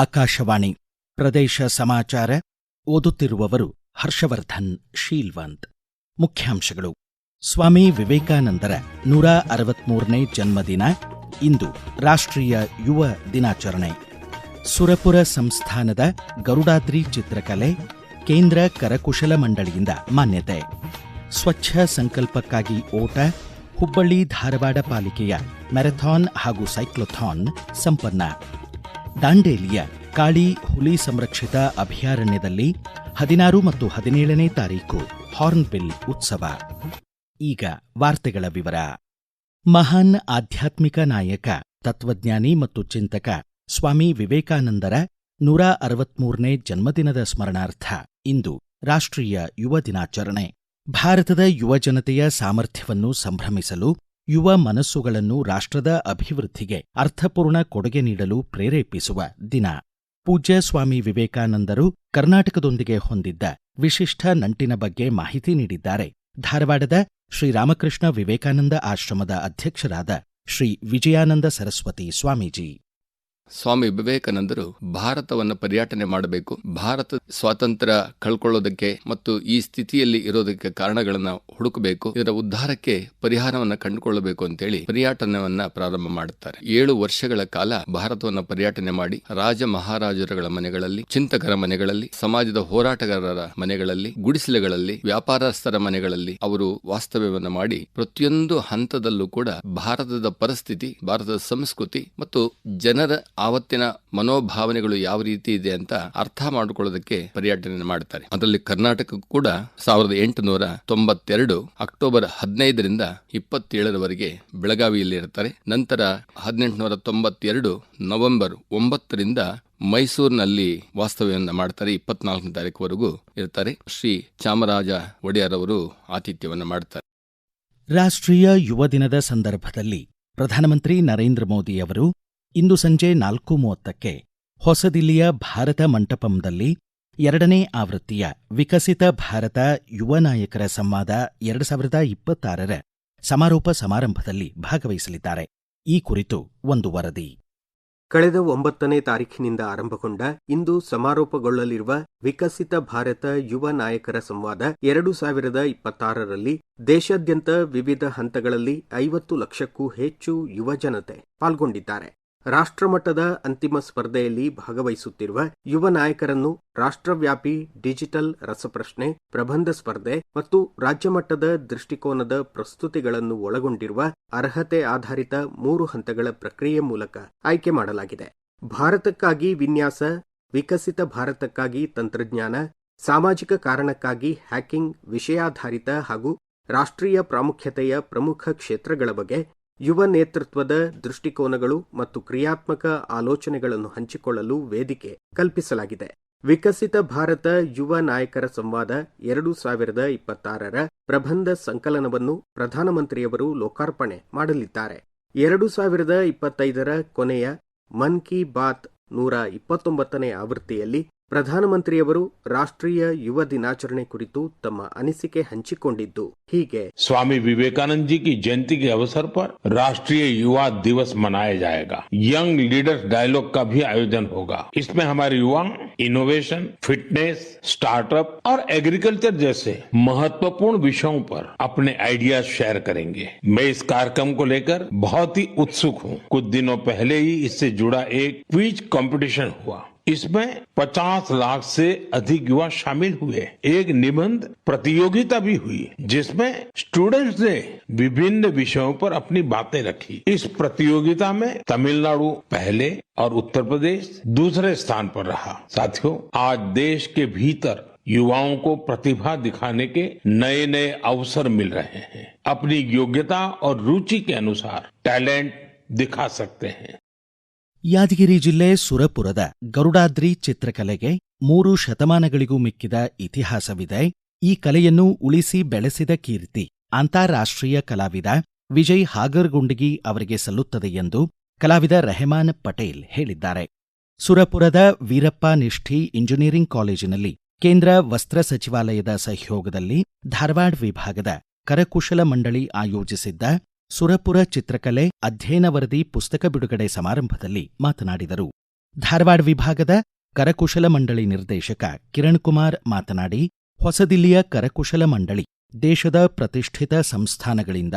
ಆಕಾಶವಾಣಿ ಪ್ರದೇಶ ಸಮಾಚಾರ ಓದುತ್ತಿರುವವರು ಹರ್ಷವರ್ಧನ್ ಶೀಲ್ವಂತ್. ಮುಖ್ಯಾಂಶಗಳು. ಸ್ವಾಮಿ ವಿವೇಕಾನಂದರ 163ನೇ ಜನ್ಮದಿನ ಇಂದು ರಾಷ್ಟ್ರೀಯ ಯುವ ದಿನಾಚರಣೆ. ಸುರಪುರ ಸಂಸ್ಥಾನದ ಗರುಡಾದ್ರಿ ಚಿತ್ರಕಲೆ ಕೇಂದ್ರ ಕರಕುಶಲ ಮಂಡಳಿಯಿಂದ ಮಾನ್ಯತೆ. ಸ್ವಚ್ಛ ಸಂಕಲ್ಪಕ್ಕಾಗಿ ಓಟ, ಹುಬ್ಬಳ್ಳಿ ಧಾರವಾಡ ಪಾಲಿಕೆಯ ಮ್ಯಾರಥಾನ್ ಹಾಗೂ ಸೈಕ್ಲೋಥಾನ್ ಸಂಪನ್ನ. ದಾಂಡೇಲಿಯ ಕಾಳಿ ಹುಲಿ ಸಂರಕ್ಷಿತ ಅಭಯಾರಣ್ಯದಲ್ಲಿ 16 ಮತ್ತು 17ನೇ ತಾರೀಕು ಹಾರ್ನ್ಬಿಲ್ ಉತ್ಸವ. ಈಗ ವಾರ್ತೆಗಳ ವಿವರ. ಮಹಾನ್ ಆಧ್ಯಾತ್ಮಿಕ ನಾಯಕ, ತತ್ವಜ್ಞಾನಿ ಮತ್ತು ಚಿಂತಕ ಸ್ವಾಮಿ ವಿವೇಕಾನಂದರ 163ನೇ ಜನ್ಮದಿನದ ಸ್ಮರಣಾರ್ಥ ಇಂದು ರಾಷ್ಟ್ರೀಯ ಯುವ ದಿನಾಚರಣೆ. ಭಾರತದ ಯುವ ಜನತೆಯ ಸಾಮರ್ಥ್ಯವನ್ನು ಸಂಭ್ರಮಿಸಲು, ಯುವ ಮನಸ್ಸುಗಳನ್ನು ರಾಷ್ಟ್ರದ ಅಭಿವೃದ್ಧಿಗೆ ಅರ್ಥಪೂರ್ಣ ಕೊಡುಗೆ ನೀಡಲು ಪ್ರೇರೇಪಿಸುವ ದಿನ. ಪೂಜ್ಯ ಸ್ವಾಮಿ ವಿವೇಕಾನಂದರು ಕರ್ನಾಟಕದೊಂದಿಗೆ ಹೊಂದಿದ್ದ ವಿಶಿಷ್ಟ ನಂಟಿನ ಬಗ್ಗೆ ಮಾಹಿತಿ ನೀಡಿದ್ದಾರೆ. ಧಾರವಾಡದ ಶ್ರೀರಾಮಕೃಷ್ಣ ವಿವೇಕಾನಂದ ಆಶ್ರಮದ ಅಧ್ಯಕ್ಷರಾದ ಶ್ರೀ ವಿಜಯಾನಂದ ಸರಸ್ವತಿ ಸ್ವಾಮೀಜಿ. ಸ್ವಾಮಿ ವಿವೇಕಾನಂದರು ಭಾರತವನ್ನು ಪರ್ಯಟನೆ ಮಾಡಬೇಕು, ಭಾರತ ಸ್ವಾತಂತ್ರ್ಯ ಕಳ್ಕೊಳ್ಳೋದಕ್ಕೆ ಮತ್ತು ಈ ಸ್ಥಿತಿಯಲ್ಲಿ ಇರೋದಕ್ಕೆ ಕಾರಣಗಳನ್ನ ಹುಡುಕಬೇಕು, ಇದರ ಉದ್ಧಾರಕ್ಕೆ ಪರಿಹಾರವನ್ನ ಕಂಡುಕೊಳ್ಳಬೇಕು ಅಂತೇಳಿ ಪರ್ಯಟನವನ್ನ ಪ್ರಾರಂಭ ಮಾಡುತ್ತಾರೆ. 7 ವರ್ಷಗಳ ಕಾಲ ಭಾರತವನ್ನ ಪರ್ಯಟನೆ ಮಾಡಿ ರಾಜ ಮಹಾರಾಜರುಗಳ ಮನೆಗಳಲ್ಲಿ, ಚಿಂತಕರ ಮನೆಗಳಲ್ಲಿ, ಸಮಾಜದ ಹೋರಾಟಗಾರರ ಮನೆಗಳಲ್ಲಿ, ಗುಡಿಸಲುಗಳಲ್ಲಿ, ವ್ಯಾಪಾರಸ್ಥರ ಮನೆಗಳಲ್ಲಿ ಅವರು ವಾಸ್ತವ್ಯವನ್ನ ಮಾಡಿ ಪ್ರತಿಯೊಂದು ಹಂತದಲ್ಲೂ ಕೂಡ ಭಾರತದ ಪರಿಸ್ಥಿತಿ, ಭಾರತದ ಸಂಸ್ಕೃತಿ ಮತ್ತು ಜನರ ಆವತ್ತಿನ ಮನೋಭಾವನೆಗಳು ಯಾವ ರೀತಿ ಇದೆ ಅಂತ ಅರ್ಥ ಮಾಡಿಕೊಳ್ಳೋದಕ್ಕೆ ಪರ್ಯಟನೆ ಮಾಡ್ತಾರೆ. ಅದರಲ್ಲಿ ಕರ್ನಾಟಕ ಕೂಡ 1892 ಅಕ್ಟೋಬರ್ 15ರಿಂದ 27ರವರೆಗೆ ಬೆಳಗಾವಿಯಲ್ಲಿ ಇರ್ತಾರೆ. ನಂತರ 1892 ನವೆಂಬರ್ 9ರಿಂದ ಮೈಸೂರಿನಲ್ಲಿ ವಾಸ್ತವ್ಯವನ್ನ ಮಾಡ್ತಾರೆ. 24ನೇ ತಾರೀಕುವರೆಗೂ ಇರ್ತಾರೆ. ಶ್ರೀ ಚಾಮರಾಜ ಒಡೆಯರ್ ಅವರು ಆತಿಥ್ಯವನ್ನ ಮಾಡ್ತಾರೆ. ರಾಷ್ಟ್ರೀಯ ಯುವ ದಿನದ ಸಂದರ್ಭದಲ್ಲಿ ಪ್ರಧಾನಮಂತ್ರಿ ನರೇಂದ್ರ ಮೋದಿ ಅವರು ಇಂದು ಸಂಜೆ 4:30ಕ್ಕೆ ಹೊಸದಿಲ್ಲಿಯ ಭಾರತ ಮಂಟಪಂದಲ್ಲಿ 2ನೇ ಆವೃತ್ತಿಯ ವಿಕಸಿತ ಭಾರತ ಯುವ ನಾಯಕರ ಸಂವಾದ 2026ರ ಸಮಾರೋಪ ಸಮಾರಂಭದಲ್ಲಿ ಭಾಗವಹಿಸಲಿದ್ದಾರೆ. ಈ ಕುರಿತು ಒಂದು ವರದಿ. ಕಳೆದ 9ನೇ ತಾರೀಖಿನಿಂದ ಆರಂಭಗೊಂಡ ಇಂದು ಸಮಾರೋಪಗೊಳ್ಳಲಿರುವ ವಿಕಸಿತ ಭಾರತ ಯುವ ನಾಯಕರ ಸಂವಾದ 2026ರಲ್ಲಿ ದೇಶಾದ್ಯಂತ ವಿವಿಧ ಹಂತಗಳಲ್ಲಿ 50 ಲಕ್ಷಕ್ಕೂ ಹೆಚ್ಚು ಯುವ ಜನತೆ ಪಾಲ್ಗೊಂಡಿದ್ದಾರೆ. ರಾಷ್ಟ್ರಮಟ್ಟದ ಅಂತಿಮ ಸ್ಪರ್ಧೆಯಲ್ಲಿ ಭಾಗವಹಿಸುತ್ತಿರುವ ಯುವ ನಾಯಕರನ್ನು ರಾಷ್ಟ್ರವ್ಯಾಪಿ ಡಿಜಿಟಲ್ ರಸಪ್ರಶ್ನೆ, ಪ್ರಬಂಧ ಸ್ಪರ್ಧೆ ಮತ್ತು ರಾಜ್ಯಮಟ್ಟದ ದೃಷ್ಟಿಕೋನದ ಪ್ರಸ್ತುತಿಗಳನ್ನು ಒಳಗೊಂಡಿರುವ ಅರ್ಹತೆ ಆಧಾರಿತ 3 ಹಂತಗಳ ಪ್ರಕ್ರಿಯೆ ಮೂಲಕ ಆಯ್ಕೆ ಮಾಡಲಾಗಿದೆ. ಭಾರತಕ್ಕಾಗಿ ವಿನ್ಯಾಸ, ವಿಕಸಿತ ಭಾರತಕ್ಕಾಗಿ ತಂತ್ರಜ್ಞಾನ, ಸಾಮಾಜಿಕ ಕಾರಣಕ್ಕಾಗಿ ಹ್ಯಾಕಿಂಗ್, ವಿಷಯಾಧಾರಿತ ಹಾಗೂ ರಾಷ್ಟ್ರೀಯ ಪ್ರಾಮುಖ್ಯತೆಯ ಪ್ರಮುಖ ಕ್ಷೇತ್ರಗಳ ಬಗ್ಗೆ ಯುವ ನೇತೃತ್ವದ ದೃಷ್ಟಿಕೋನಗಳು ಮತ್ತು ಕ್ರಿಯಾತ್ಮಕ ಆಲೋಚನೆಗಳನ್ನು ಹಂಚಿಕೊಳ್ಳಲು ವೇದಿಕೆ ಕಲ್ಪಿಸಲಾಗಿದೆ. ವಿಕಸಿತ ಭಾರತ ಯುವ ನಾಯಕರ ಸಂವಾದ 2026ರ ಪ್ರಬಂಧ ಸಂಕಲನವನ್ನು ಪ್ರಧಾನಮಂತ್ರಿಯವರು ಲೋಕಾರ್ಪಣೆ ಮಾಡಲಿದ್ದಾರೆ. 2025ರ ಕೊನೆಯ ಮನ್ ಕಿ ಬಾತ್ 129ನೇ ಆವೃತ್ತಿಯಲ್ಲಿ ಪ್ರಧಾನಮಂತ್ರಿಯವರು ರಾಷ್ಟ್ರೀಯ ಯುವ ದಿನಾಚರಣೆ ಕುರಿತು ತಮ್ಮ ಅನಿಸಿಕೆ ಹಂಚಿಕೊಂಡಿದ್ದು ಹೀಗೆ. स्वामी विवेकानंद जी की जयंती के अवसर पर राष्ट्रीय युवा दिवस मनाया जाएगा. यंग लीडर्स डायलॉग का भी आयोजन होगा. इसमें हमारे युवा इनोवेशन, फिटनेस, स्टार्टअप और एग्रीकल्चर जैसे महत्वपूर्ण विषयों पर अपने आइडियाज शेयर करेंगे. मैं इस कार्यक्रम को लेकर बहुत ही उत्सुक हूँ. कुछ दिनों पहले ही इससे जुड़ा एक क्विज कंपटीशन हुआ. इसमें 50 लाख से अधिक युवा शामिल हुए. एक निबंध प्रतियोगिता भी हुई जिसमें स्टूडेंट्स ने विभिन्न विषयों पर अपनी बातें रखी. इस प्रतियोगिता में तमिलनाडु पहले और उत्तर प्रदेश दूसरे स्थान पर रहा. साथियों, आज देश के भीतर युवाओं को प्रतिभा दिखाने के नए नए अवसर मिल रहे हैं. अपनी योग्यता और रुचि के अनुसार टैलेंट दिखा सकते हैं. ಯಾದಗಿರಿ ಜಿಲ್ಲೆ ಸುರಪುರದ ಗರುಡಾದ್ರಿ ಚಿತ್ರಕಲೆಗೆ 3 ಶತಮಾನಗಳಿಗೂ ಮಿಕ್ಕಿದ ಇತಿಹಾಸವಿದೆ. ಈ ಕಲೆಯನ್ನು ಉಳಿಸಿ ಬೆಳೆಸಿದ ಕೀರ್ತಿ ಅಂತಾರಾಷ್ಟ್ರೀಯ ಕಲಾವಿದ ವಿಜಯ್ ಹಾಗರ್ಗುಂಡಗಿ ಅವರಿಗೆ ಸಲ್ಲುತ್ತದೆ ಎಂದು ಕಲಾವಿದ ರೆಹಮಾನ್ ಪಟೇಲ್ ಹೇಳಿದ್ದಾರೆ. ಸುರಪುರದ ವೀರಪ್ಪ ನಿಷ್ಠಿ ಇಂಜಿನಿಯರಿಂಗ್ ಕಾಲೇಜಿನಲ್ಲಿ ಕೇಂದ್ರ ವಸ್ತ್ರ ಸಚಿವಾಲಯದ ಸಹಯೋಗದಲ್ಲಿ ಧಾರವಾಡ ವಿಭಾಗದ ಕರಕುಶಲ ಮಂಡಳಿ ಆಯೋಜಿಸಿದ್ದ ಸುರಪುರ ಚಿತ್ರಕಲೆ ಅಧ್ಯಯನ ವರದಿ ಪುಸ್ತಕ ಬಿಡುಗಡೆ ಸಮಾರಂಭದಲ್ಲಿ ಮಾತನಾಡಿದರು. ಧಾರವಾಡ ವಿಭಾಗದ ಕರಕುಶಲ ಮಂಡಳಿ ನಿರ್ದೇಶಕ ಕಿರಣ್ ಕುಮಾರ್ ಮಾತನಾಡಿ, ಹೊಸದಿಲ್ಲಿಯ ಕರಕುಶಲ ಮಂಡಳಿ ದೇಶದ ಪ್ರತಿಷ್ಠಿತ ಸಂಸ್ಥಾನಗಳಿಂದ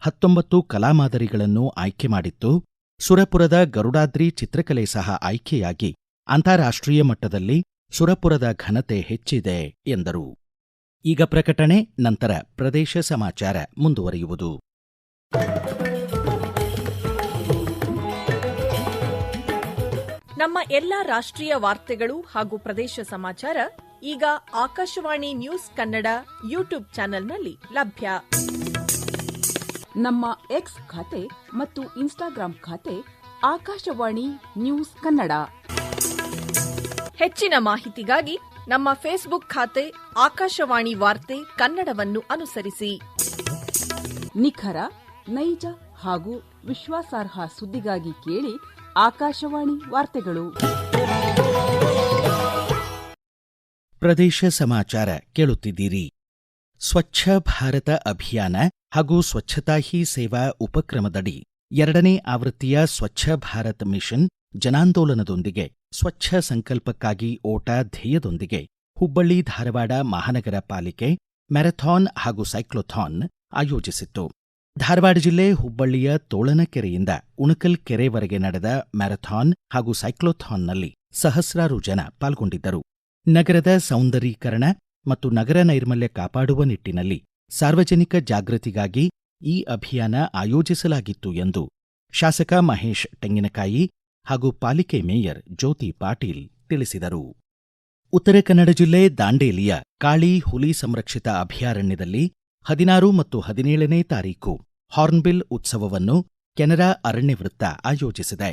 19 ಕಲಾಮಾದರಿಗಳನ್ನು ಆಯ್ಕೆ ಮಾಡಿತ್ತು. ಸುರಪುರದ ಗರುಡಾದ್ರಿ ಚಿತ್ರಕಲೆ ಸಹ ಆಯ್ಕೆಯಾಗಿ ಅಂತಾರಾಷ್ಟ್ರೀಯ ಮಟ್ಟದಲ್ಲಿ ಸುರಪುರದ ಘನತೆ ಹೆಚ್ಚಿದೆ ಎಂದರು. ಈಗ ಪ್ರಕಟಣೆ, ನಂತರ ಪ್ರದೇಶ ಸಮಾಚಾರ ಮುಂದುವರಿಯುವುದು. ನಮ್ಮ ಎಲ್ಲಾ ರಾಷ್ಟ್ರೀಯ ವಾರ್ತೆಗಳು ಹಾಗೂ ಪ್ರದೇಶ ಸಮಾಚಾರ ಈಗ ಆಕಾಶವಾಣಿ ನ್ಯೂಸ್ ಕನ್ನಡ ಯೂಟ್ಯೂಬ್ ಚಾನೆಲ್ನಲ್ಲಿ ಲಭ್ಯ. ನಮ್ಮ ಎಕ್ಸ್ ಖಾತೆ ಮತ್ತು ಇನ್ಸ್ಟಾಗ್ರಾಂ ಖಾತೆ ಆಕಾಶವಾಣಿ ನ್ಯೂಸ್ ಕನ್ನಡ. ಹೆಚ್ಚಿನ ಮಾಹಿತಿಗಾಗಿ ನಮ್ಮ ಫೇಸ್ಬುಕ್ ಖಾತೆ ಆಕಾಶವಾಣಿ ವಾರ್ತೆ ಕನ್ನಡವನ್ನು ಅನುಸರಿಸಿ. ನಿಖರ, ನೈಜ ಹಾಗೂ ವಿಶ್ವಾಸಾರ್ಹ ಸುದ್ದಿಗಾಗಿ ಕೇಳಿ ಆಕಾಶವಾಣಿ ವಾರ್ತೆಗಳು. ಪ್ರದೇಶ ಸಮಾಚಾರ ಕೇಳುತ್ತಿದ್ದೀರಿ. ಸ್ವಚ್ಛ ಭಾರತ ಅಭಿಯಾನ ಹಾಗೂ ಸ್ವಚ್ಛತಾ ಹಿ ಸೇವಾ ಉಪಕ್ರಮದಡಿ 2ನೇ ಆವೃತ್ತಿಯ ಸ್ವಚ್ಛ ಭಾರತ್ ಮಿಷನ್ ಜನಾಂದೋಲನದೊಂದಿಗೆ ಸ್ವಚ್ಛ ಸಂಕಲ್ಪಕ್ಕಾಗಿ ಓಟ ಧ್ಯೇಯದೊಂದಿಗೆ ಹುಬ್ಬಳ್ಳಿ ಧಾರವಾಡ ಮಹಾನಗರ ಪಾಲಿಕೆ ಮ್ಯಾರಥಾನ್ ಹಾಗೂ ಸೈಕ್ಲೋಥಾನ್ ಆಯೋಜಿಸಿತ್ತು. ಧಾರವಾಡ ಜಿಲ್ಲೆ ಹುಬ್ಬಳ್ಳಿಯ ತೋಳನಕೆರೆಯಿಂದ ಉಣಕಲ್ ಕೆರೆವರೆಗೆ ನಡೆದ ಮ್ಯಾರಥಾನ್ ಹಾಗೂ ಸೈಕ್ಲೋಥಾನ್ನಲ್ಲಿ ಸಹಸ್ರಾರು ಜನ ಪಾಲ್ಗೊಂಡಿದ್ದರು. ನಗರದ ಸೌಂದರೀಕರಣ ಮತ್ತು ನಗರ ನೈರ್ಮಲ್ಯ ಕಾಪಾಡುವ ನಿಟ್ಟಿನಲ್ಲಿ ಸಾರ್ವಜನಿಕ ಜಾಗೃತಿಗಾಗಿ ಈ ಅಭಿಯಾನ ಆಯೋಜಿಸಲಾಗಿತ್ತು ಎಂದು ಶಾಸಕ ಮಹೇಶ್ ತೆಂಗಿನಕಾಯಿ ಹಾಗೂ ಪಾಲಿಕೆ ಮೇಯರ್ ಜ್ಯೋತಿ ಪಾಟೀಲ್ ತಿಳಿಸಿದರು. ಉತ್ತರ ಕನ್ನಡ ಜಿಲ್ಲೆ ದಾಂಡೇಲಿಯ ಕಾಳಿ ಹುಲಿ ಸಂರಕ್ಷಿತ ಅಭಯಾರಣ್ಯದಲ್ಲಿ 16 ಮತ್ತು 17ನೇ ತಾರೀಕು ಹಾರ್ನ್ಬಿಲ್ ಉತ್ಸವವನ್ನು ಕೆನರಾ ಅರಣ್ಯ ವೃತ್ತ ಆಯೋಜಿಸಿದೆ.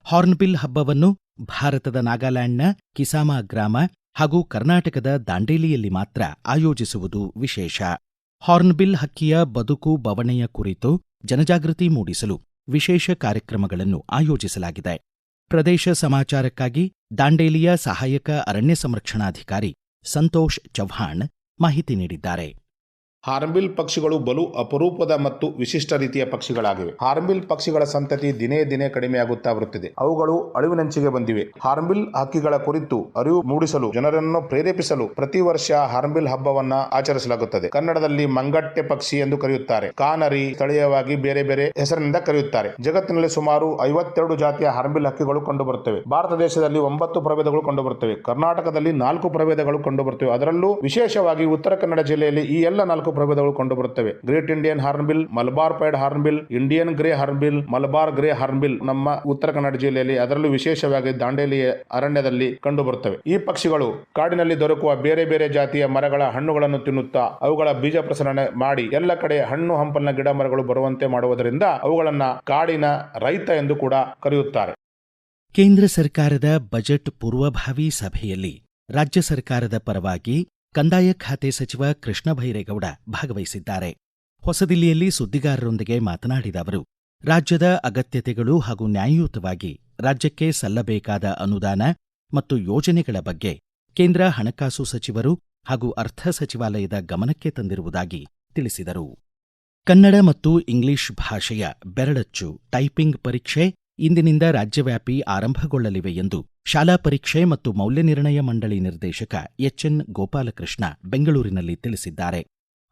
ಹಾರ್ನ್ಬಿಲ್ ಹಬ್ಬವನ್ನು ಭಾರತದ ನಾಗಾಲ್ಯಾಂಡ್ನ ಕಿಸಾಮಾ ಗ್ರಾಮ ಹಾಗೂ ಕರ್ನಾಟಕದ ದಾಂಡೇಲಿಯಲ್ಲಿ ಮಾತ್ರ ಆಯೋಜಿಸುವುದು ವಿಶೇಷ. ಹಾರ್ನ್ಬಿಲ್ ಹಕ್ಕಿಯ ಬದುಕು ಬವಣೆಯ ಕುರಿತು ಜನಜಾಗೃತಿ ಮೂಡಿಸಲು ವಿಶೇಷ ಕಾರ್ಯಕ್ರಮಗಳನ್ನು ಆಯೋಜಿಸಲಾಗಿದೆ. ಪ್ರದೇಶ ಸಮಾಚಾರಕ್ಕಾಗಿ ದಾಂಡೇಲಿಯ ಸಹಾಯಕ ಅರಣ್ಯ ಸಂರಕ್ಷಣಾಧಿಕಾರಿ ಸಂತೋಷ್ ಚವ್ಹಾಣ್ ಮಾಹಿತಿ ನೀಡಿದ್ದಾರೆ. ಹಾರ್ನ್ಬಿಲ್ ಪಕ್ಷಿಗಳು ಬಲು ಅಪರೂಪದ ಮತ್ತು ವಿಶಿಷ್ಟ ರೀತಿಯ ಪಕ್ಷಿಗಳಾಗಿವೆ. ಹಾರ್ನ್ಬಿಲ್ ಪಕ್ಷಿಗಳ ಸಂತತಿ ದಿನೇ ದಿನೇ ಕಡಿಮೆಯಾಗುತ್ತಾ ಬರುತ್ತಿದೆ. ಅವುಗಳು ಅಳಿವಿನಂಚಿಗೆ ಬಂದಿವೆ. ಹಾರ್ನ್ಬಿಲ್ ಹಕ್ಕಿಗಳ ಕುರಿತು ಅರಿವು ಮೂಡಿಸಲು ಜನರನ್ನು ಪ್ರೇರೇಪಿಸಲು ಪ್ರತಿ ವರ್ಷ ಹಾರ್ನ್ಬಿಲ್ ಹಬ್ಬವನ್ನ ಆಚರಿಸಲಾಗುತ್ತದೆ. ಕನ್ನಡದಲ್ಲಿ ಮಂಗಟ್ಟೆ ಪಕ್ಷಿ ಎಂದು ಕರೆಯುತ್ತಾರೆ. ಕಾನರಿ ಸ್ಥಳೀಯವಾಗಿ ಬೇರೆ ಬೇರೆ ಹೆಸರಿನಿಂದ ಕರೆಯುತ್ತಾರೆ. ಜಗತ್ತಿನಲ್ಲಿ ಸುಮಾರು 52 ಜಾತಿಯ ಹಾರ್ನ್ಬಿಲ್ ಹಕ್ಕಿಗಳು ಕಂಡುಬರುತ್ತವೆ. ಭಾರತ ದೇಶದಲ್ಲಿ 9 ಪ್ರಭೇದಗಳು ಕಂಡುಬರುತ್ತವೆ. ಕರ್ನಾಟಕದಲ್ಲಿ 4 ಪ್ರಭೇದಗಳು ಕಂಡುಬರುತ್ತವೆ. ಅದರಲ್ಲೂ ವಿಶೇಷವಾಗಿ ಉತ್ತರ ಕನ್ನಡ ಜಿಲ್ಲೆಯಲ್ಲಿ ಈ ಎಲ್ಲ 4 ಪ್ರಭೇದಗಳು ಕಂಡುಬರುತ್ತವೆ. Great Indian hornbill, Malabar pied hornbill, Indian grey hornbill, Malabar grey hornbill ನಮ್ಮ ಉತ್ತರ ಕನ್ನಡ ಜಿಲ್ಲೆಯಲ್ಲಿ, ಅದರಲ್ಲೂ ವಿಶೇಷವಾಗಿ ದಾಂಡೇಲಿ ಅರಣ್ಯದಲ್ಲಿ ಕಂಡುಬರುತ್ತವೆ. ಈ ಪಕ್ಷಿಗಳು ಕಾಡಿನಲ್ಲಿ ದೊರಕುವ ಬೇರೆ ಬೇರೆ ಜಾತಿಯ ಮರಗಳ ಹಣ್ಣುಗಳನ್ನು ತಿನ್ನುತ್ತಾ ಅವುಗಳ ಬೀಜ ಪ್ರಸರಣ ಮಾಡಿ ಎಲ್ಲ ಕಡೆ ಹಣ್ಣು ಹಂಪಲಿನ ಗಿಡ ಮರಗಳು ಬರುವಂತೆ ಮಾಡುವುದರಿಂದ ಅವುಗಳನ್ನ ಕಾಡಿನ ರೈತ ಎಂದು ಕೂಡ ಕರೆಯುತ್ತಾರೆ. ಕೇಂದ್ರ ಸರ್ಕಾರದ ಬಜೆಟ್ ಪೂರ್ವಭಾವಿ ಸಭೆಯಲ್ಲಿ ರಾಜ್ಯ ಸರ್ಕಾರದ ಪರವಾಗಿ ಕಂದಾಯ ಖಾತೆ ಸಚಿವ ಕೃಷ್ಣ ಭೈರೇಗೌಡ ಭಾಗವಹಿಸಿದ್ದಾರೆ. ಹೊಸದಿಲ್ಲಿಯಲ್ಲಿ ಸುದ್ದಿಗಾರರೊಂದಿಗೆ ಮಾತನಾಡಿದ ಅವರು, ರಾಜ್ಯದ ಅಗತ್ಯತೆಗಳು ಹಾಗೂ ನ್ಯಾಯಯುತವಾಗಿ ರಾಜ್ಯಕ್ಕೆ ಸಲ್ಲಬೇಕಾದ ಅನುದಾನ ಮತ್ತು ಯೋಜನೆಗಳ ಬಗ್ಗೆ ಕೇಂದ್ರ ಹಣಕಾಸು ಸಚಿವರು ಹಾಗೂ ಅರ್ಥ ಸಚಿವಾಲಯದ ಗಮನಕ್ಕೆ ತಂದಿರುವುದಾಗಿ ತಿಳಿಸಿದರು. ಕನ್ನಡ ಮತ್ತು ಇಂಗ್ಲಿಷ್ ಭಾಷೆಯ ಬೆರಳಚ್ಚು ಟೈಪಿಂಗ್ ಪರೀಕ್ಷೆ ಇಂದಿನಿಂದ ರಾಜ್ಯವ್ಯಾಪಿ ಆರಂಭಗೊಳ್ಳಲಿವೆ ಎಂದು ಶಾಲಾ ಪರೀಕ್ಷೆ ಮತ್ತು ಮೌಲ್ಯನಿರ್ಣಯ ಮಂಡಳಿ ನಿರ್ದೇಶಕ ಎಚ್ಎನ್ ಗೋಪಾಲಕೃಷ್ಣ ಬೆಂಗಳೂರಿನಲ್ಲಿ ತಿಳಿಸಿದ್ದಾರೆ.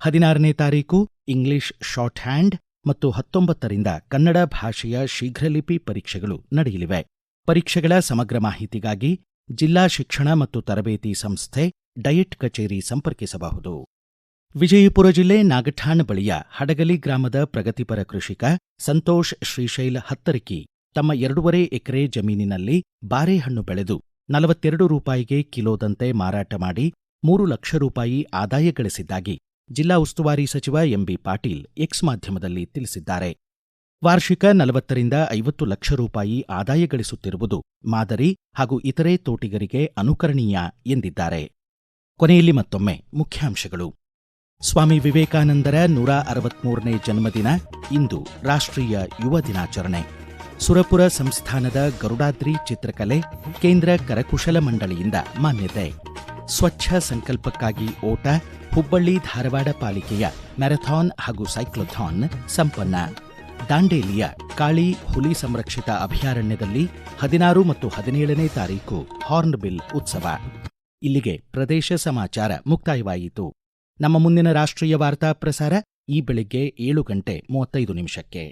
16ನೇ ತಾರೀಕು ಇಂಗ್ಲಿಷ್ ಶಾರ್ಟ್ ಹ್ಯಾಂಡ್ ಮತ್ತು 19ರಿಂದ ಕನ್ನಡ ಭಾಷೆಯ ಶೀಘ್ರಲಿಪಿ ಪರೀಕ್ಷೆಗಳು ನಡೆಯಲಿವೆ. ಪರೀಕ್ಷೆಗಳ ಸಮಗ್ರ ಮಾಹಿತಿಗಾಗಿ ಜಿಲ್ಲಾ ಶಿಕ್ಷಣ ಮತ್ತು ತರಬೇತಿ ಸಂಸ್ಥೆ ಡಯಟ್ ಕಚೇರಿ ಸಂಪರ್ಕಿಸಬಹುದು. ವಿಜಯಪುರ ಜಿಲ್ಲೆ ನಾಗಠಾಣ್ ಬಳಿಯ ಹಡಗಲಿ ಗ್ರಾಮದ ಪ್ರಗತಿಪರ ಕೃಷಿಕ ಸಂತೋಷ್ ಶ್ರೀಶೈಲ್ ಹತ್ತರಕಿ ತಮ್ಮ 2.5 ಎಕರೆ ಜಮೀನಿನಲ್ಲಿ ಬಾರೆಹಣ್ಣು ಬೆಳೆದು 42 ರೂಪಾಯಿಗೆ ಕಿಲೋದಂತೆ ಮಾರಾಟ ಮಾಡಿ 3 ಲಕ್ಷ ರೂಪಾಯಿ ಆದಾಯ ಗಳಿಸಿದ್ದಾಗಿ ಜಿಲ್ಲಾ ಉಸ್ತುವಾರಿ ಸಚಿವ ಎಂಬಿ ಪಾಟೀಲ್ ಎಕ್ಸ್ ಮಾಧ್ಯಮದಲ್ಲಿ ತಿಳಿಸಿದ್ದಾರೆ. ವಾರ್ಷಿಕ 40ರಿಂದ 50 ಲಕ್ಷ ರೂಪಾಯಿ ಆದಾಯ ಗಳಿಸುತ್ತಿರುವುದು ಮಾದರಿ ಹಾಗೂ ಇತರೆ ತೋಟಿಗರಿಗೆ ಅನುಕರಣೀಯ ಎಂದಿದ್ದಾರೆ. ಕೊನೆಯಲ್ಲಿ ಮತ್ತೊಮ್ಮೆ ಮುಖ್ಯಾಂಶಗಳು. ಸ್ವಾಮಿ ವಿವೇಕಾನಂದರ 163ನೇ ಜನ್ಮದಿನ ಇಂದು ರಾಷ್ಟ್ರೀಯ ಯುವ ದಿನಾಚರಣೆ. ಸುರಪುರ ಸಂಸ್ಥಾನದ ಗರುಡಾದ್ರಿ ಚಿತ್ರಕಲೆ ಕೇಂದ್ರ ಕರಕುಶಲ ಮಂಡಳಿಯಿಂದ ಮಾನ್ಯತೆ. ಸ್ವಚ್ಛ ಸಂಕಲ್ಪಕ್ಕಾಗಿ ಓಟ ಹುಬ್ಬಳ್ಳಿ ಧಾರವಾಡ ಪಾಲಿಕೆಯ ಮ್ಯಾರಥಾನ್ ಹಾಗೂ ಸೈಕ್ಲೋಥಾನ್ ಸಂಪನ್ನ. ದಾಂಡೇಲಿಯ ಕಾಳಿ ಹುಲಿ ಸಂರಕ್ಷಿತ ಅಭಯಾರಣ್ಯದಲ್ಲಿ 16 ಮತ್ತು 17ನೇ ತಾರೀಕು ಹಾರ್ನ್ ಬಿಲ್ ಉತ್ಸವ. ಇಲ್ಲಿಗೆ ಪ್ರದೇಶ ಸಮಾಚಾರ ಮುಕ್ತಾಯವಾಯಿತು. ನಮ್ಮ ಮುಂದಿನ ರಾಷ್ಟ್ರೀಯ ವಾರ್ತಾ ಪ್ರಸಾರ ಈ ಬೆಳಿಗ್ಗೆ 7:35 ನಿಮಿಷಕ್ಕೆ.